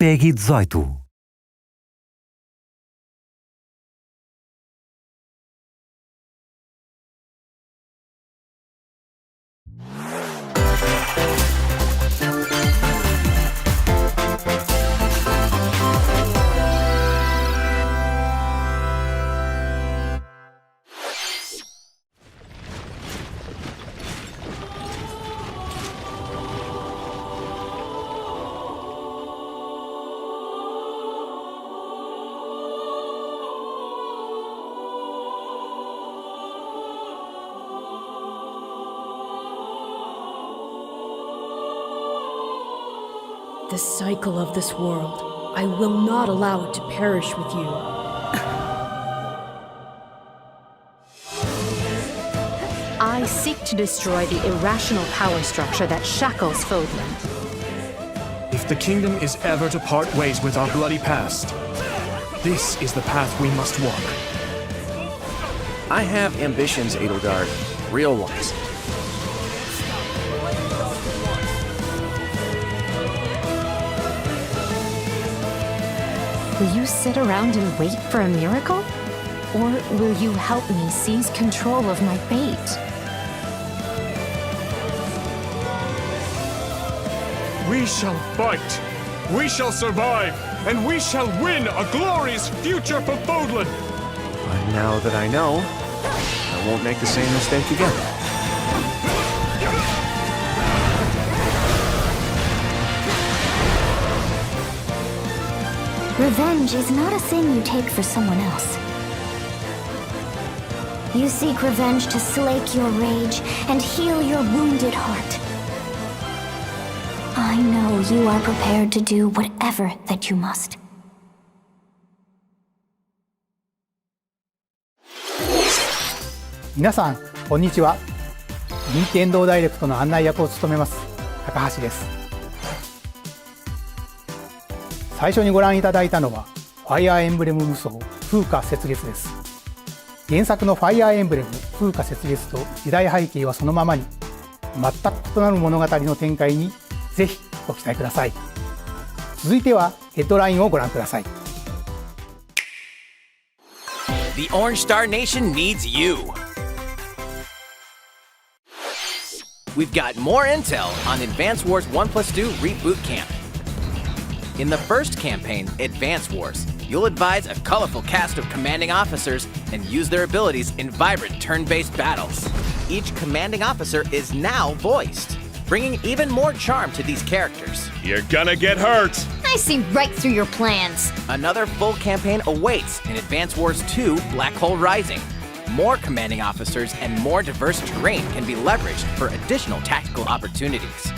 PEGI 18. The cycle of this world, I will not allow it to perish with you. I seek to destroy the irrational power structure that shackles Fodland. If the kingdom is ever to part ways with our bloody past, this is the path we must walk. I have ambitions, Edelgard. Real ones. Will you sit around and wait for a miracle? Or will you help me seize control of my fate? We shall fight, we shall survive, and we shall win a glorious future for Fodland! But now that I know, I won't make the same mistake again. Revenge is not a thing you take for someone else. You seek revenge to slake your rage and heal your wounded heart. I know you are prepared to do whatever that you must.皆さん、こんにちは。任天堂ダイレクトの案内役を務めます高橋です。最初にご覧いただいたのはファイアーエンブレム無双風化雪月です。原作のファイアーエンブレム風化雪月と時代背景はそのままに、全く異なる物語の展開にぜひご期待ください。続いてはヘッドラインをご覧ください。 The Orange Star Nation needs you. We've got more intel on Advance Wars 1+2 Reboot Camp. In the first campaign, Advance Wars, you'll advise a colorful cast of commanding officers and use their abilities in vibrant turn-based battles. Each commanding officer is now voiced, bringing even more charm to these characters. You're gonna get hurt! I see right through your plans. Another full campaign awaits in Advance Wars 2 Black Hole Rising. More commanding officers and more diverse terrain can be leveraged for additional tactical opportunities,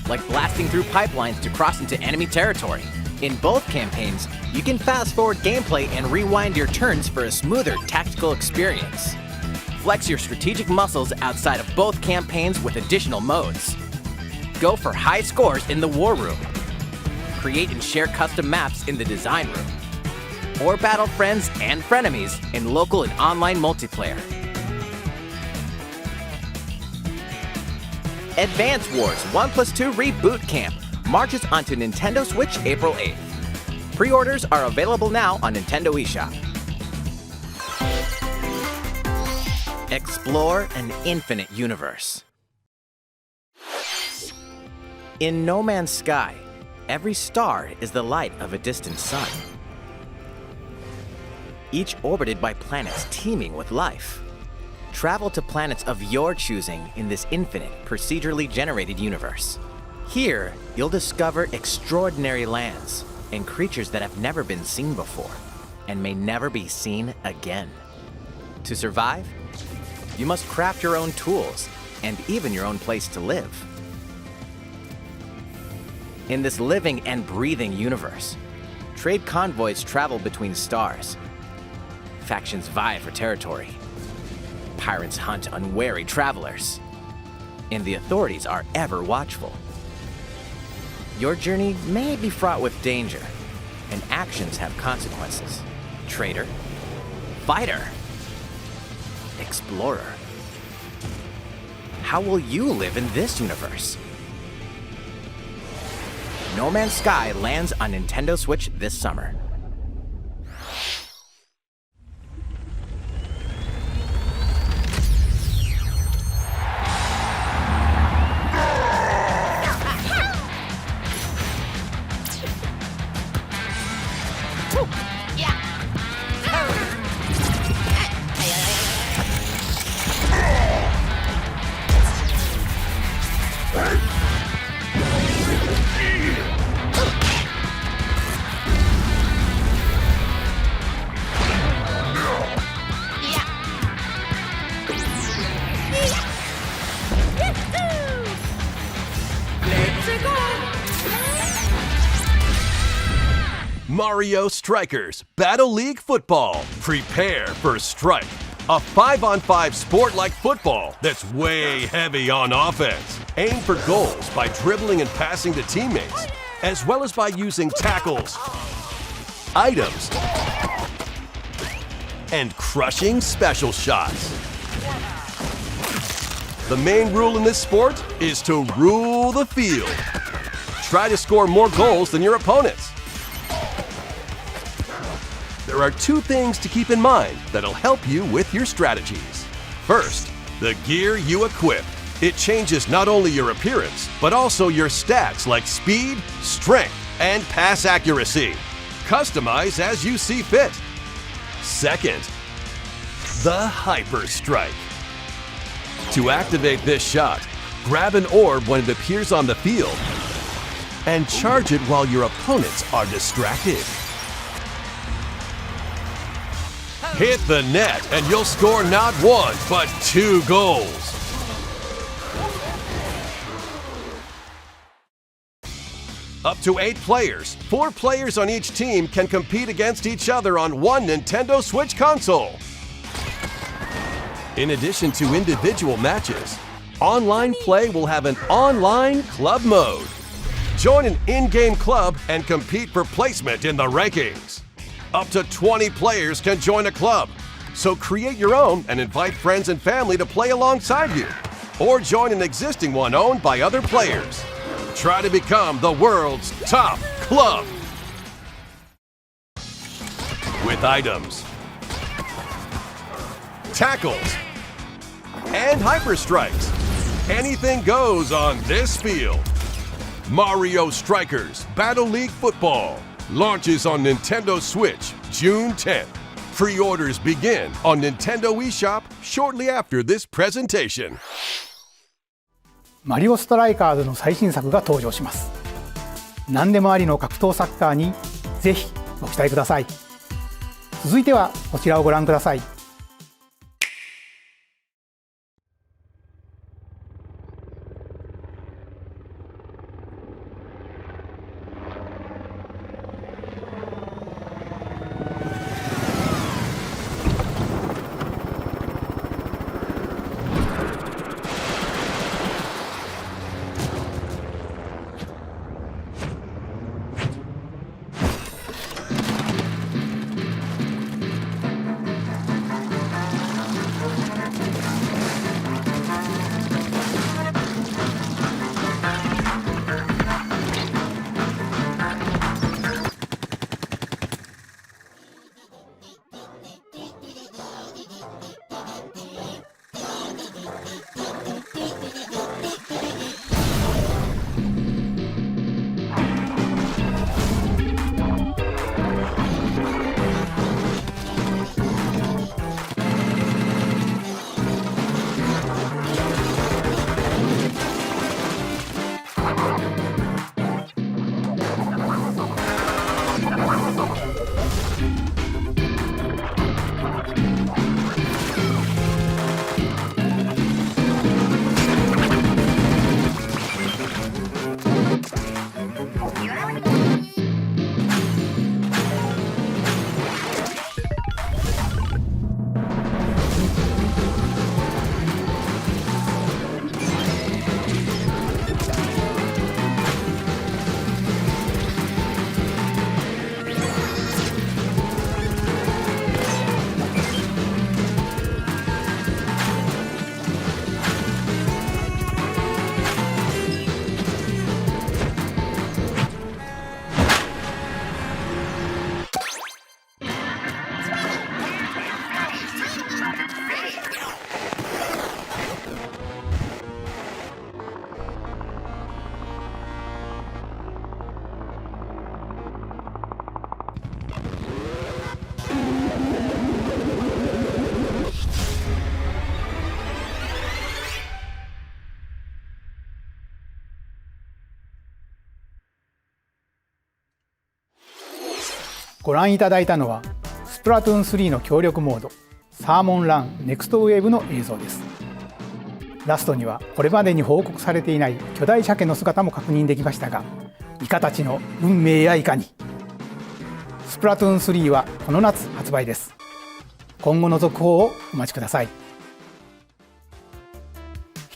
like blasting through pipelines to cross into enemy territory. In both campaigns, you can fast-forward gameplay and rewind your turns for a smoother tactical experience. Flex your strategic muscles outside of both campaigns with additional modes. Go for high scores in the War Room. Create and share custom maps in the Design Room. Or battle friends and frenemies in local and online multiplayer. Advance Wars 1+2 Reboot Camp marches onto Nintendo Switch April 8th. Pre-orders are available now on Nintendo eShop. Explore an infinite universe. In No Man's Sky, every star is the light of a distant sun, each orbited by planets teeming with life. Travel to planets of your choosing in this infinite, procedurally generated universe. Here, you'll discover extraordinary lands and creatures that have never been seen before and may never be seen again. To survive, you must craft your own tools and even your own place to live. In this living and breathing universe, trade convoys travel between stars. Factions vie for territory. Pirates hunt unwary travelers. And the authorities are ever watchful. Your journey may be fraught with danger, and actions have consequences. Traitor, fighter, explorer. How will you live in this universe? No Man's Sky lands on Nintendo Switch this summer. Mario Strikers Battle League Football. Prepare for Strike, a 5-on-5 sport like football that's way heavy on offense. Aim for goals by dribbling and passing to teammates, as well as by using tackles, items, and crushing special shots. The main rule in this sport is to rule the field. Try to score more goals than your opponents. There are two things to keep in mind that'll help you with your strategies. First, the gear you equip. It changes not only your appearance, but also your stats like speed, strength, and pass accuracy. Customize as you see fit. Second, the Hyper Strike. To activate this shot, grab an orb when it appears on the field and charge it while your opponents are distracted. Hit the net and you'll score not one, but 2 goals. Up to 8 players, 4 players on each team can compete against each other on one Nintendo Switch console. In addition to individual matches, online play will have an online club mode. Join an in-game club and compete for placement in the rankings. Up to 20 players can join a club, so create your own and invite friends and family to play alongside you, or join an existing one owned by other players. Try to become the world's top club. With items, tackles, and hyper strikes, anything goes on this field. Mario Strikers Battle League Football launches on Nintendo Switch June 10th. Pre-orders begin on Nintendo eShop shortly after this presentation. マリオストライカーズの最新作が登場します。何でもありの格闘サッカーにぜひご期待ください。続いてはこちらをご覧ください。ご覧いただいたのはスプラトゥーン3の協力モードサーモンランネクストウェーブの映像です。ラストにはこれまでに報告されていない巨大鮭の姿も確認できましたが、イカたちの運命やいかに。スプラトゥーン3はこの夏発売です。今後の続報をお待ちください。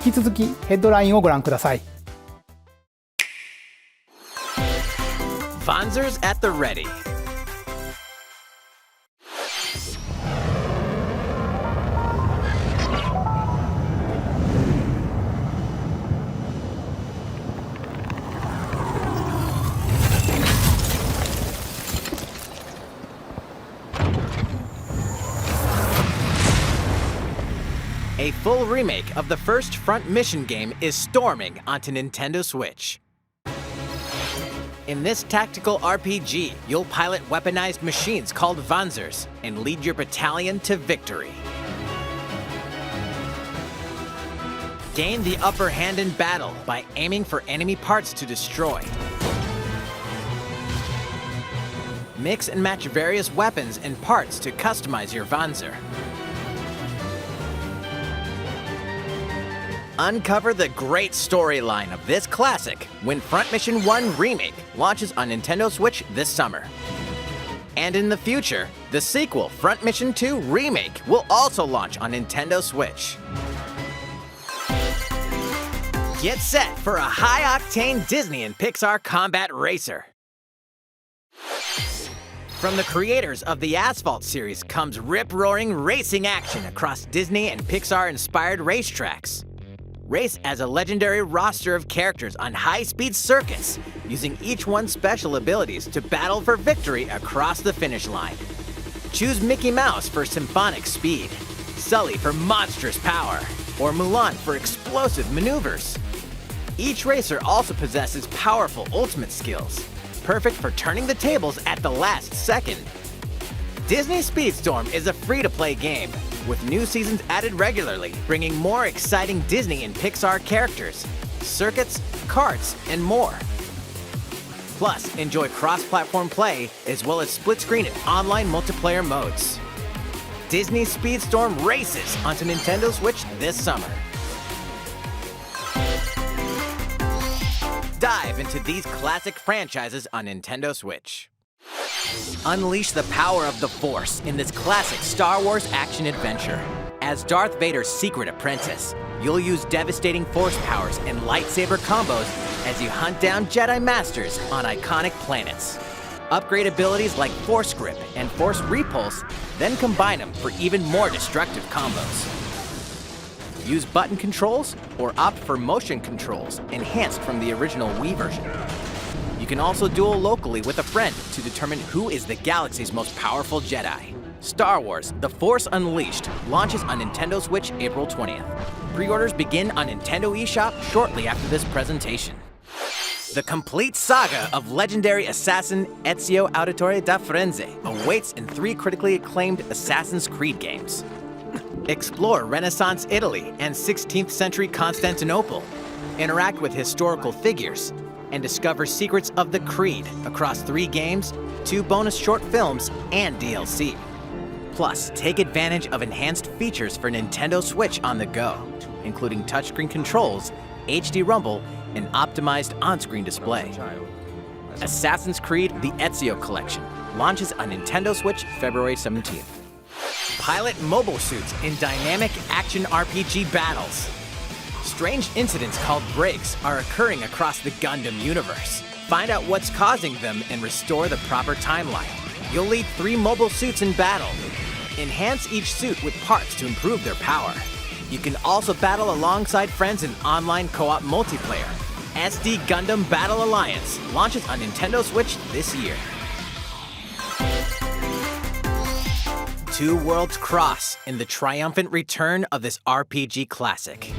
引き続きヘッドラインをご覧ください。Vanzers at the ready. A full remake of the first Front Mission game is storming onto Nintendo Switch. In this tactical RPG, you'll pilot weaponized machines called Vanzers and lead your battalion to victory. Gain the upper hand in battle by aiming for enemy parts to destroy. Mix and match various weapons and parts to customize your Vanzer. Uncover the great storyline of this classic when Front Mission 1 Remake launches on Nintendo Switch this summer. And in the future, the sequel, Front Mission 2 Remake, will also launch on Nintendo Switch. Get set for a high-octane Disney and Pixar combat racer. From the creators of the Asphalt series comes rip-roaring racing action across Disney and Pixar-inspired racetracks. Race as a legendary roster of characters on high-speed circuits, using each one's special abilities to battle for victory across the finish line. Choose Mickey Mouse for symphonic speed, Sully for monstrous power, or Mulan for explosive maneuvers. Each racer also possesses powerful ultimate skills, perfect for turning the tables at the last second. Disney Speedstorm is a free-to-play game, with new seasons added regularly, bringing more exciting Disney and Pixar characters, circuits, karts, and more. Plus, enjoy cross-platform play, as well as split-screen and online multiplayer modes. Disney Speedstorm races onto Nintendo Switch this summer. Dive into these classic franchises on Nintendo Switch. Unleash the power of the Force in this classic Star Wars action-adventure. As Darth Vader's secret apprentice, you'll use devastating Force powers and lightsaber combos as you hunt down Jedi Masters on iconic planets. Upgrade abilities like Force Grip and Force Repulse, then combine them for even more destructive combos. Use button controls or opt for motion controls enhanced from the original Wii version. You can also duel locally with a friend to determine who is the galaxy's most powerful Jedi. Star Wars: The Force Unleashed launches on Nintendo Switch April 20th. Pre-orders begin on Nintendo eShop shortly after this presentation. The complete saga of legendary assassin Ezio Auditore da Firenze awaits in 3 critically acclaimed Assassin's Creed games. Explore Renaissance Italy and 16th century Constantinople. Interact with historical figures and discover secrets of the Creed across 3 games, 2 bonus short films, and DLC. Plus, take advantage of enhanced features for Nintendo Switch on the go, including touchscreen controls, HD Rumble, and optimized on-screen display. Assassin's Creed: The Ezio Collection launches on Nintendo Switch February 17th. Pilot mobile suits in dynamic action RPG battles. Strange incidents called breaks are occurring across the Gundam universe. Find out what's causing them and restore the proper timeline. You'll lead 3 mobile suits in battle. Enhance each suit with parts to improve their power. You can also battle alongside friends in online co-op multiplayer. SD Gundam Battle Alliance launches on Nintendo Switch this year. 2 worlds cross in the triumphant return of this RPG classic.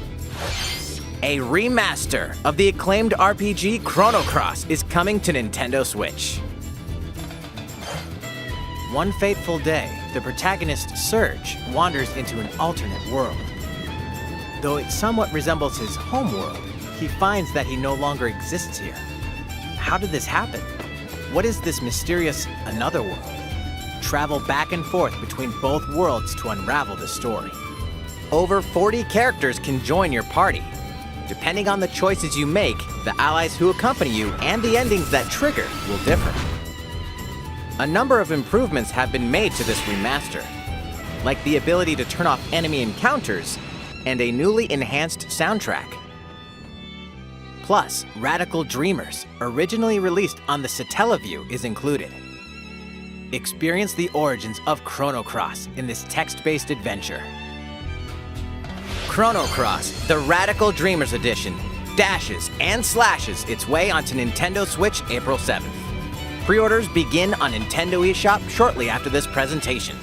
A remaster of the acclaimed RPG Chrono Cross is coming to Nintendo Switch. One fateful day, the protagonist Surge wanders into an alternate world. Though it somewhat resembles his home world, he finds that he no longer exists here. How did this happen? What is this mysterious another world? travel back and forth between both worlds to unravel the story. Over 40 characters can join your party. Depending on the choices you make, the allies who accompany you and the endings that trigger will differ. A number of improvements have been made to this remaster, like the ability to turn off enemy encounters and a newly enhanced soundtrack. Plus, Radical Dreamers, originally released on the Satellaview, is included. Experience the origins of Chrono Cross in this text-based adventure. Chrono Cross, the Radical Dreamers Edition, dashes and slashes its way onto Nintendo Switch April 7th. Pre-orders begin on Nintendo eShop shortly after this presentation.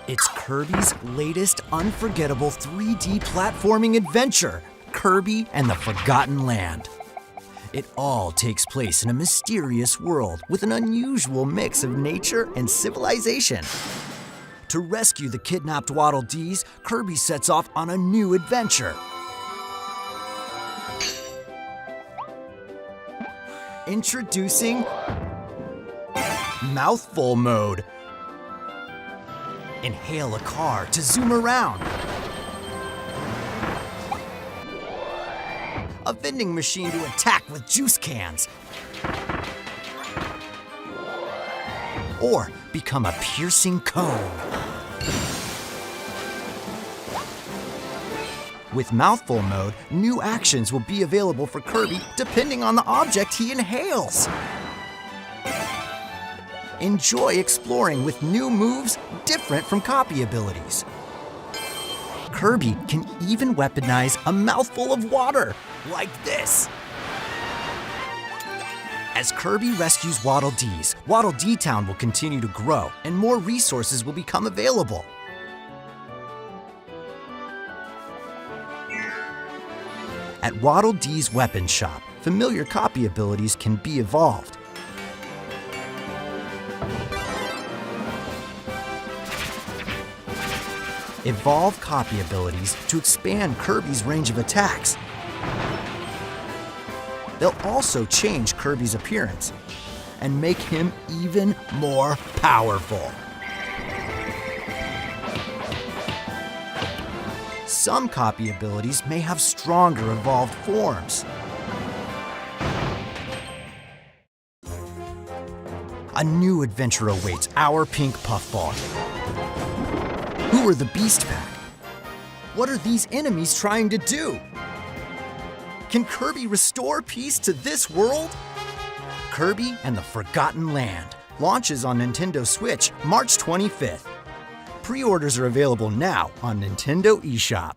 It's Kirby's latest unforgettable 3D platforming adventure, Kirby and the Forgotten Land. It all takes place in a mysterious world with an unusual mix of nature and civilization. To rescue the kidnapped Waddle Dees, Kirby sets off on a new adventure. Introducing Mouthful Mode. Inhale a car to zoom around. A vending machine to attack with juice cans. Or become a piercing cone. With Mouthful Mode, new actions will be available for Kirby depending on the object he inhales. Enjoy exploring with new moves different from copy abilities. Kirby can even weaponize a mouthful of water, like this. As Kirby rescues Waddle Dees, Waddle Dee Town will continue to grow and more resources will become available. At Waddle Dee's weapon shop, familiar copy abilities can be evolved. Evolve copy abilities to expand Kirby's range of attacks. They'll also change Kirby's appearance and make him even more powerful. Some copy abilities may have stronger evolved forms. A new adventure awaits our pink puffball. Who are the Beast Pack? What are these enemies trying to do? Can Kirby restore peace to this world? Kirby and the Forgotten Land launches on Nintendo Switch March 25th. Pre-orders are available now on Nintendo eShop.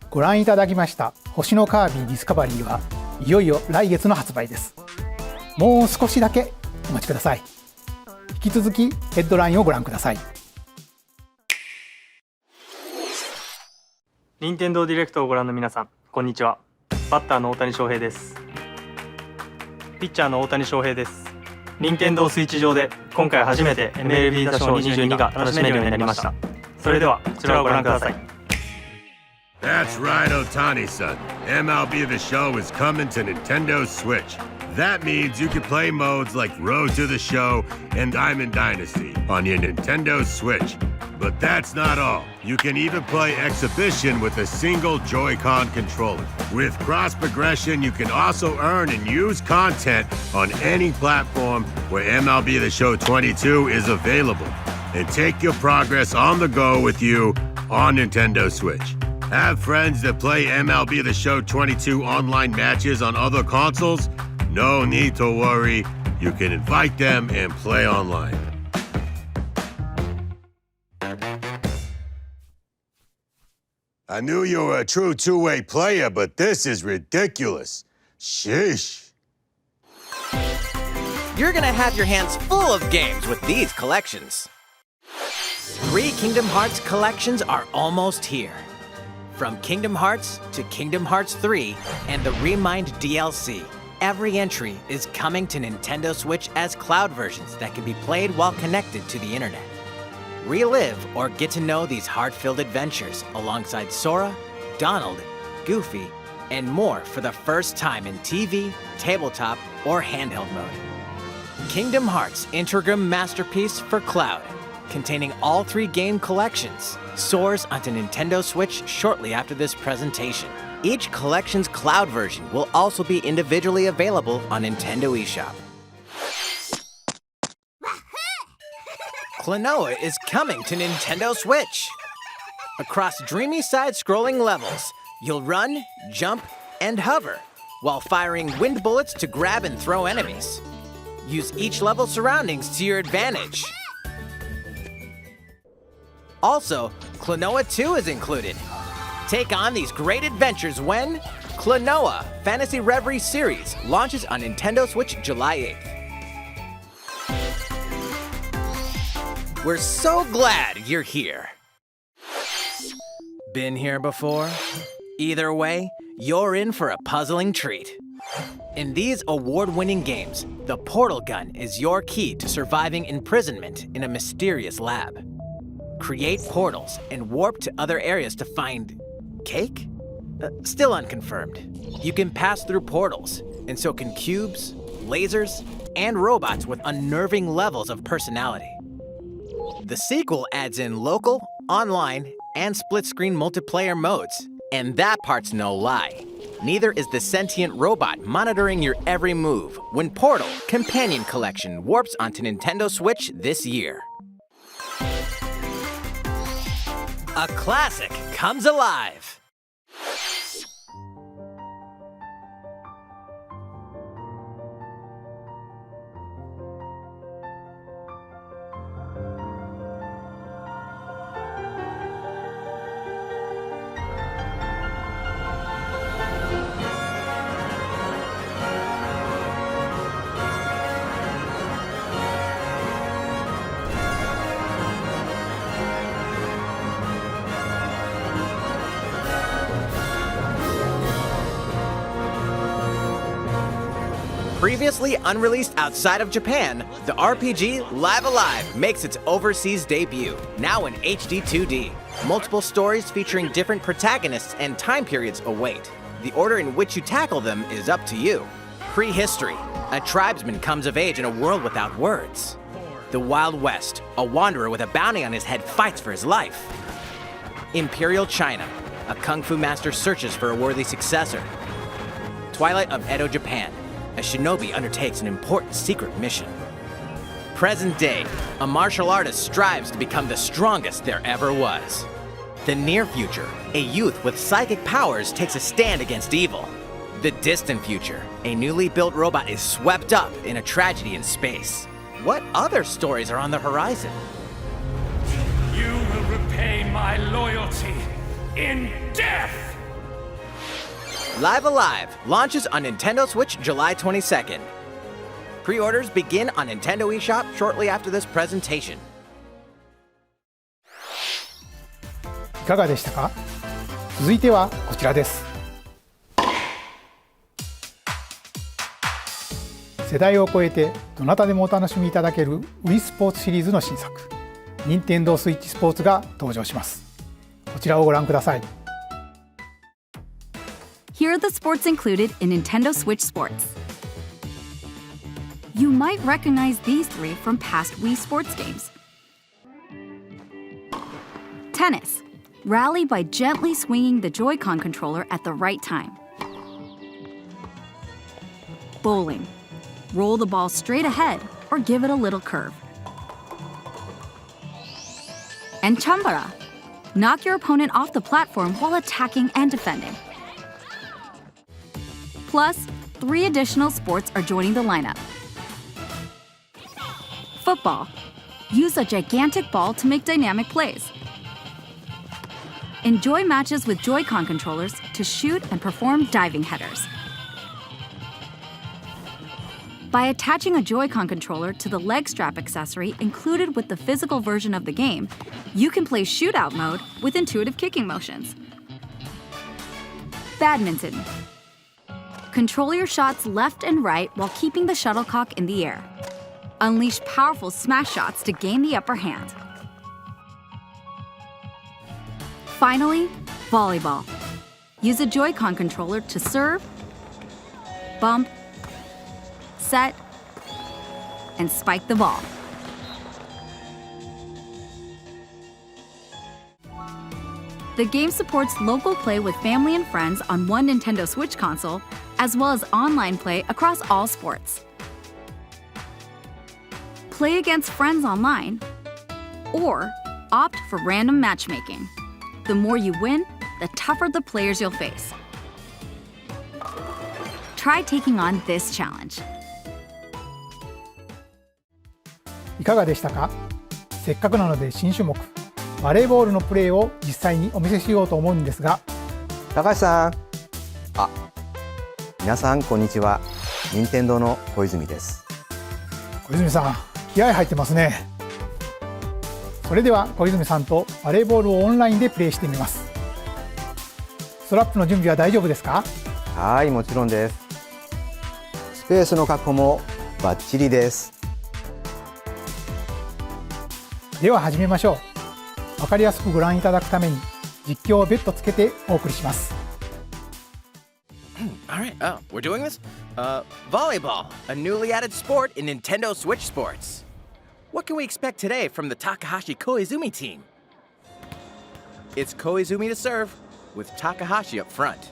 ご覧いただきました星のカービィディスカバリーはいよいよ来月の発売です。もう少しだけお待ちください。引き続きヘッドラインをご覧ください。任天堂ディレクトをご覧の皆さん、こんにちは。バッターの大谷翔平です。ピッチャーの大谷翔平です。任天堂スイッチ上で今回初めて MLB The Show 22が楽しめるようになりました。それではこちらをご覧ください。That's right, Otani-san. MLB The Show is coming to Nintendo Switch. That means you can play modes like Road to the Show and Diamond Dynasty on your Nintendo Switch. But that's not all. You can even play Exhibition with a single Joy-Con controller. With cross progression, you can also earn and use content on any platform where MLB The Show 22 is available. And take your progress on the go with you on Nintendo Switch. Have friends that play MLB The Show 22 online matches on other consoles? No need to worry. You can invite them and play online. I knew you were a true two-way player, but this is ridiculous. Sheesh. You're gonna have your hands full of games with these collections. 3 Kingdom Hearts collections are almost here. From Kingdom Hearts to Kingdom Hearts 3 and the Remind DLC, every entry is coming to Nintendo Switch as cloud versions that can be played while connected to the internet. Relive or get to know these heart-filled adventures alongside Sora, Donald, Goofy, and more for the first time in TV, tabletop, or handheld mode. Kingdom Hearts INTEGRUM Masterpiece for Cloud, containing all 3 game collections, soars onto Nintendo Switch shortly after this presentation. Each collection's cloud version will also be individually available on Nintendo eShop. KLONOA is coming to Nintendo Switch. Across dreamy side-scrolling levels, you'll run, jump, and hover, while firing wind bullets to grab and throw enemies. Use each level's surroundings to your advantage. Also, KLONOA 2 is included. Take on these great adventures when KLONOA Phantasy Reverie series launches on Nintendo Switch July 8th. We're so glad you're here. Been here before? Either way, you're in for a puzzling treat. In these award-winning games, the portal gun is your key to surviving imprisonment in a mysterious lab. Create portals and warp to other areas to find cake? Still unconfirmed. You can pass through portals, and so can cubes, lasers, and robots with unnerving levels of personality. The sequel adds in local, online, and split-screen multiplayer modes, and that part's no lie. Neither is the sentient robot monitoring your every move when Portal Companion Collection warps onto Nintendo Switch this year. A classic comes alive! Previously unreleased outside of Japan, the RPG Live Alive makes its overseas debut, now in HD 2D. Multiple stories featuring different protagonists and time periods await. The order in which you tackle them is up to you. Prehistory, a tribesman comes of age in a world without words. The Wild West, a wanderer with a bounty on his head fights for his life. Imperial China, a kung fu master searches for a worthy successor. Twilight of Edo, Japan, a shinobi undertakes an important secret mission. Present day, a martial artist strives to become the strongest there ever was. The near future, a youth with psychic powers takes a stand against evil. The distant future, a newly built robot is swept up in a tragedy in space. What other stories are on the horizon? You will repay my loyalty in death! Live Alive launches on Nintendo Switch July 22nd. Pre-orders begin on Nintendo eShop shortly after this presentation. いかがでしたか？続いてはこちらです。世代を超えてどなたでもお楽しみいただける Wii スポーツシリーズの新作、Nintendo Switch スポーツが登場します。こちらをご覧ください。Here are the sports included in Nintendo Switch Sports. You might recognize these 3 from past Wii Sports games. Tennis. Rally by gently swinging the Joy-Con controller at the right time. Bowling. Roll the ball straight ahead or give it a little curve. And Chambara. Knock your opponent off the platform while attacking and defending. Plus, 3 additional sports are joining the lineup. Football. Use a gigantic ball to make dynamic plays. Enjoy matches with Joy-Con controllers to shoot and perform diving headers. By attaching a Joy-Con controller to the leg strap accessory included with the physical version of the game, you can play shootout mode with intuitive kicking motions. Badminton. Control your shots left and right while keeping the shuttlecock in the air. Unleash powerful smash shots to gain the upper hand. Finally, volleyball. Use a Joy-Con controller to serve, bump, set, and spike the ball. The game supports local play with family and friends on one Nintendo Switch console, as well as online play across all sports. Play against friends online, or opt for random matchmaking. The more you win, the tougher the players you'll face. Try taking on this challenge. いかがでしたか？せっかくなので新種目バレーボールのプレーを実際にお見せしようと思うんですが、高橋さん、皆さんこんにちは。任天堂の小泉です。小泉さん、気合入ってますね。それでは小泉さんとバレーボールをオンラインでプレーしてみます。ストラップの準備は大丈夫ですか？はい、もちろんです。スペースの確保もバッチリです。では始めましょう。わかりやすくご覧いただくために実況を別途つけてお送りします。All right, we're doing this? Volleyball, a newly added sport in Nintendo Switch Sports. What can we expect today from the Takahashi Koizumi team? It's Koizumi to serve, with Takahashi up front.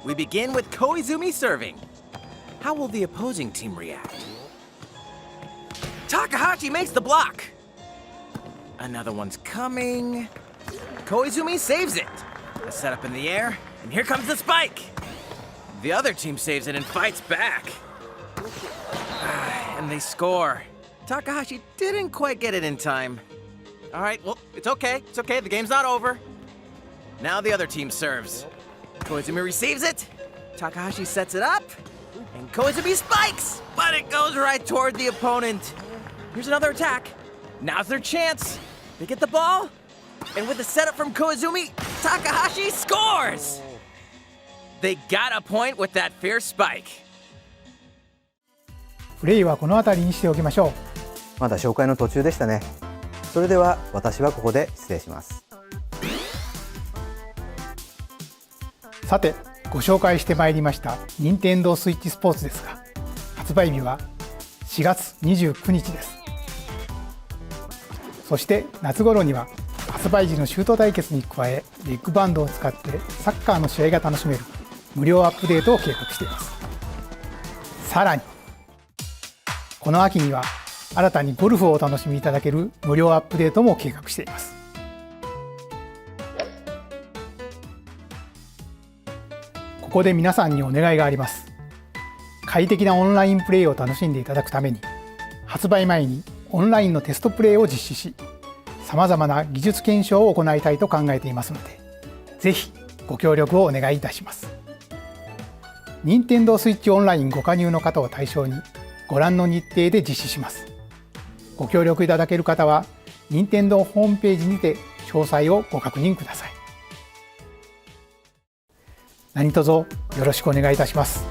We begin with Koizumi serving. How will the opposing team react? Takahashi makes the block! Another one's coming. Koizumi saves it. A setup in the air, and here comes the spike! The other team saves it and fights back. And they score. Takahashi didn't quite get it in time. All right, well, it's okay. It's okay, the game's not over. Now the other team serves. Koizumi receives it. Takahashi sets it up. And Koizumi spikes, but it goes right toward the opponent. Here's another attack. Now's their chance. They get the ball. And with the setup from Koizumi, Takahashi scores! They got a point with that fierce spike. プレイはこの辺りにしておきましょう。まだ紹介の途中でしたね。それでは私はここで失礼します。さて、ご紹介してまいりました任天堂スイッチスポーツですが、発売日は4月29日です。そして夏頃には発売時のシュート対決に加え、レッグバンドを使ってサッカーの試合が楽しめる無料アップデートを計画しています。さらにこの秋には新たにゴルフをお楽しみいただける無料アップデートも計画しています。ここで皆さんにお願いがあります。快適なオンラインプレイを楽しんでいただくために、発売前にオンラインのテストプレイを実施し、さまざまな技術検証を行いたいと考えていますので、ぜひご協力をお願いいたします。任天堂スイッチオンラインご加入の方を対象にご覧の日程で実施します。ご協力いただける方は任天堂ホームページにて詳細をご確認ください。何卒よろしくお願いいたします。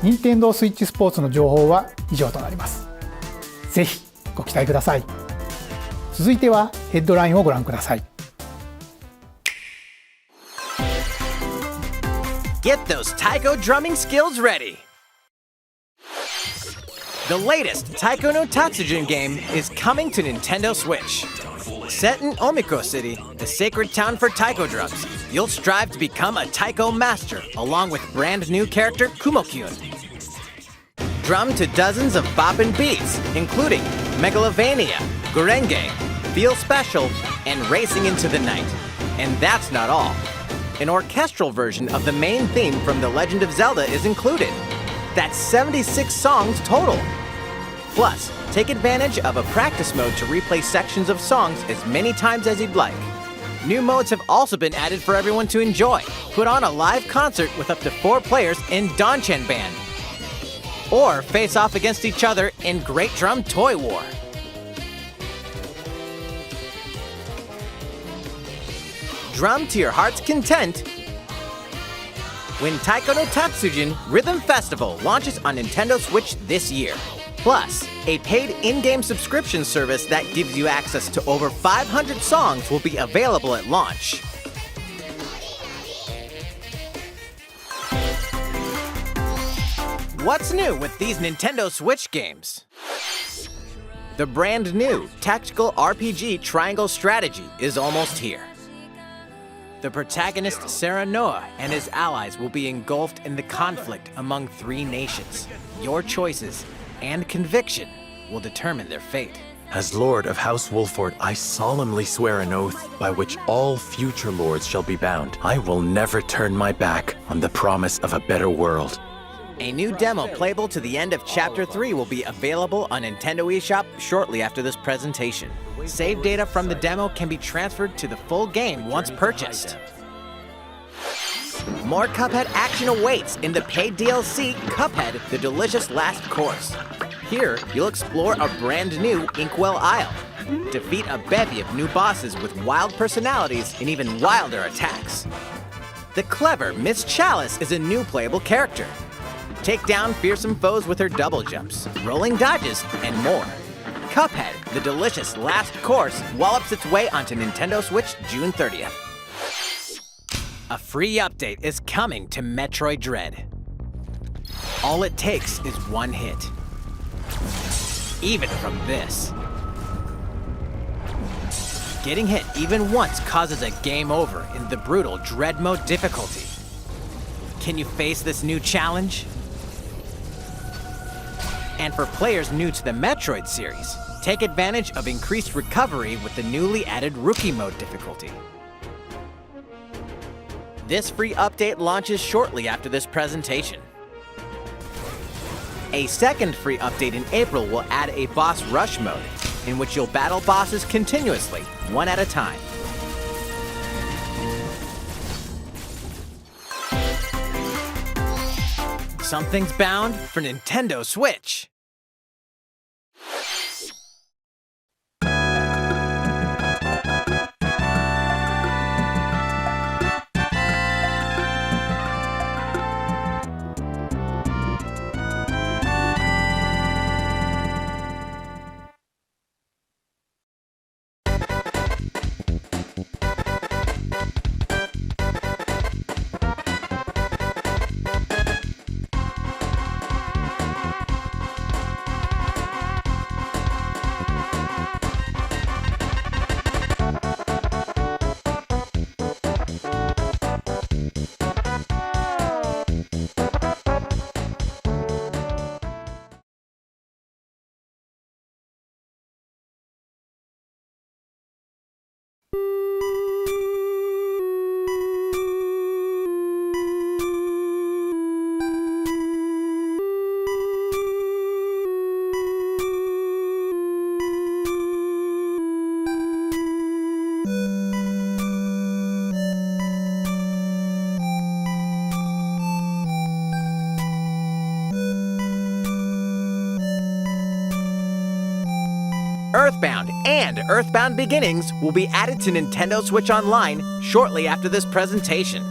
任天堂スイッチスポーツの情報は以上となります。ぜひご期待ください。続いてはヘッドラインをご覧ください。Get those Taiko drumming skills ready! The latest Taiko no Tatsujin game is coming to Nintendo Switch. Set in Omiko City, the sacred town for taiko drums, you'll strive to become a taiko master along with brand new character Kumo-kyun. Drum to dozens of boppin' beats, including Megalovania, Gurenge, Feel Special, and Racing into the Night. And that's not all. An orchestral version of the main theme from The Legend of Zelda is included. That's 76 songs total. Plus, take advantage of a practice mode to replay sections of songs as many times as you'd like. New modes have also been added for everyone to enjoy. Put on a live concert with up to 4 players in Donchan Band. Or face off against each other in Great Drum Toy War. Drum to your heart's content when Taiko no Tatsujin Rhythm Festival launches on Nintendo Switch this year. Plus, a paid in-game subscription service that gives you access to over 500 songs will be available at launch. What's new with these Nintendo Switch games? The brand new tactical RPG Triangle Strategy is almost here. The protagonist CHRONO and his allies will be engulfed in the conflict among 3 nations. Your choices and conviction will determine their fate. As Lord of House Wolford, I solemnly swear an oath by which all future lords shall be bound. I will never turn my back on the promise of a better world. A new demo playable to the end of Chapter 3 will be available on Nintendo eShop shortly after this presentation. Save data from the demo can be transferred to the full game once purchased. More Cuphead action awaits in the paid DLC, Cuphead, The Delicious Last Course. Here, you'll explore a brand new Inkwell Isle, defeat a bevy of new bosses with wild personalities and even wilder attacks. The clever Miss Chalice is a new playable character. Take down fearsome foes with her double jumps, rolling dodges, and more. Cuphead, The Delicious Last Course wallops its way onto Nintendo Switch June 30th. A free update is coming to Metroid Dread. All it takes is one hit. Even from this. Getting hit even once causes a game over in the brutal Dread Mode difficulty. Can you face this new challenge? And for players new to the Metroid series, take advantage of increased recovery with the newly added Rookie Mode difficulty. This free update launches shortly after this presentation. A second free update in April will add a Boss Rush mode, in which you'll battle bosses continuously, one at a time. Something's bound for Nintendo Switch. EarthBound and EarthBound Beginnings will be added to Nintendo Switch Online shortly after this presentation.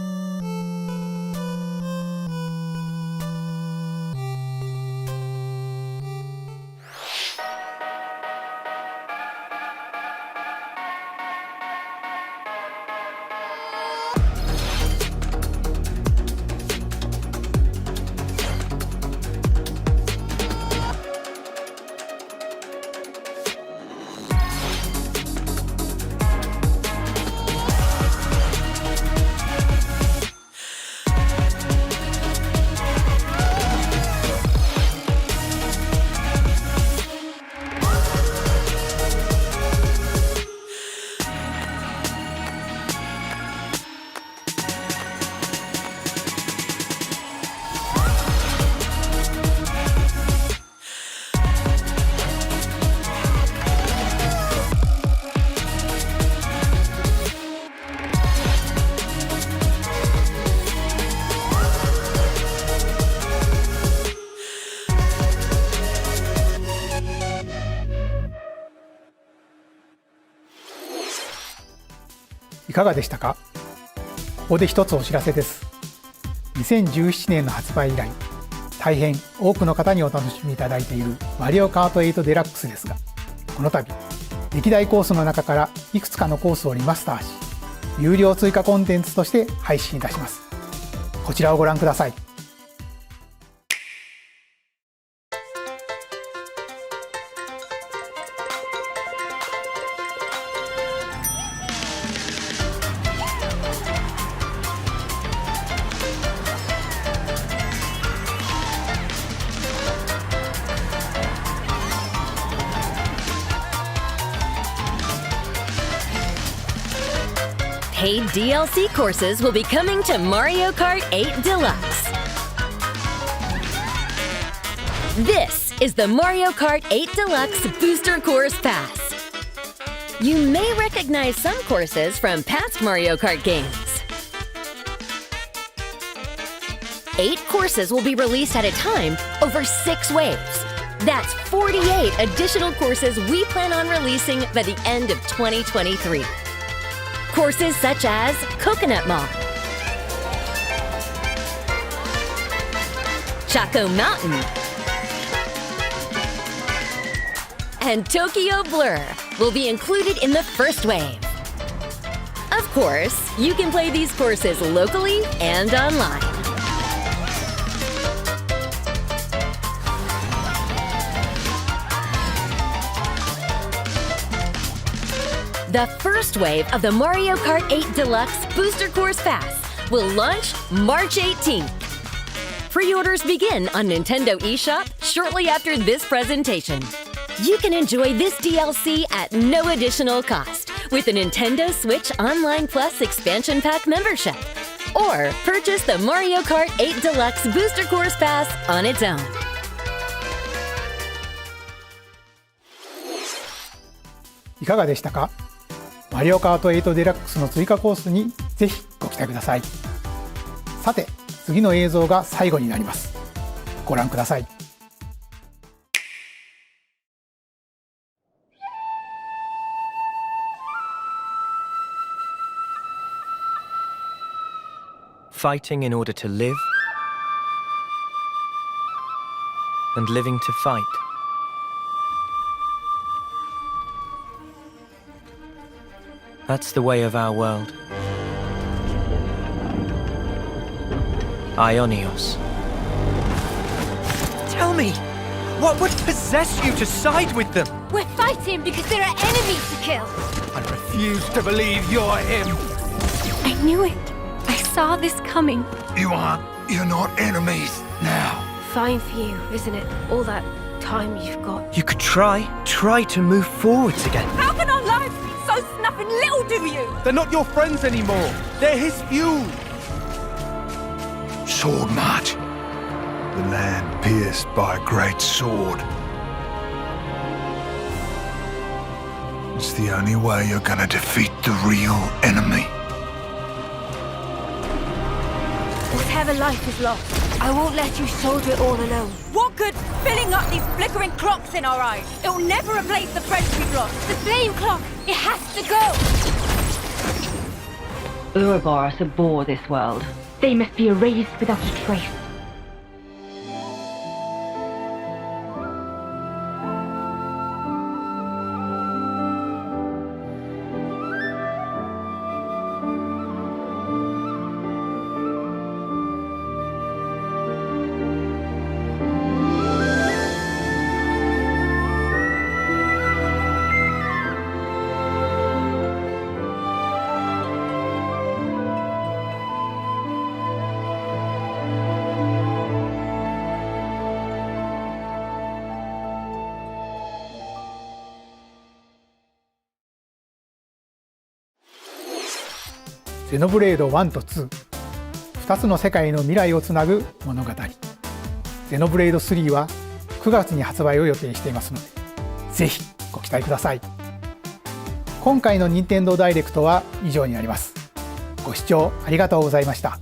いかがでしたか？ここで一つお知らせです。2017年の発売以来、大変多くの方にお楽しみいただいているマリオカート8デラックスですが、この度歴代コースの中からいくつかのコースをリマスターし、有料追加コンテンツとして配信いたします。こちらをご覧ください。Paid DLC courses will be coming to Mario Kart 8 Deluxe. This is the Mario Kart 8 Deluxe Booster Course Pass. You may recognize some courses from past Mario Kart games. 8 courses will be released at a time over 6 waves. That's 48 additional courses we plan on releasing by the end of 2023. Courses such as Coconut Mall, Choco Mountain, and Tokyo Blur will be included in the first wave. Of course, you can play these courses locally and online. The first wave of the Mario Kart 8 Deluxe Booster Course Pass will launch March 18th. Pre-orders begin on Nintendo eShop shortly after this presentation. You can enjoy this DLC at no additional cost with a Nintendo Switch Online Plus Expansion Pack membership, or purchase the Mario Kart 8 Deluxe Booster Course Pass on its own. いかがでしたか？マリオカート8デラックスの追加コースにぜひご期待ください。さて、次の映像が最後になります。ご覧ください。Fighting in order to live, and living to fight. That's the way of our world. Ionios. Tell me, what would possess you to side with them? We're fighting because there are enemies to kill. I refuse to believe you're him. I knew it. I saw this coming. You're not enemies now. Fine for you, isn't it? All that time you've got. You could try to move forwards again. How can our lives be so snuffing little to you? They're not your friends anymore. They're his fuel. Sword march. The land pierced by a great sword. It's the only way you're gonna defeat the real enemy. Whatever life is lost, I won't let you shoulder it all alone. What good filling up these flickering clocks in our eyes? It'll never replace the friends we've lost. The flame clock, it has to go! Ouroboros abhor this world. They must be erased without a trace.ゼノブレード1と2、2つの世界の未来をつなぐ物語。ゼノブレード3は9月に発売を予定していますので、ぜひご期待ください。今回の任天堂ダイレクトは以上になります。ご視聴ありがとうございました。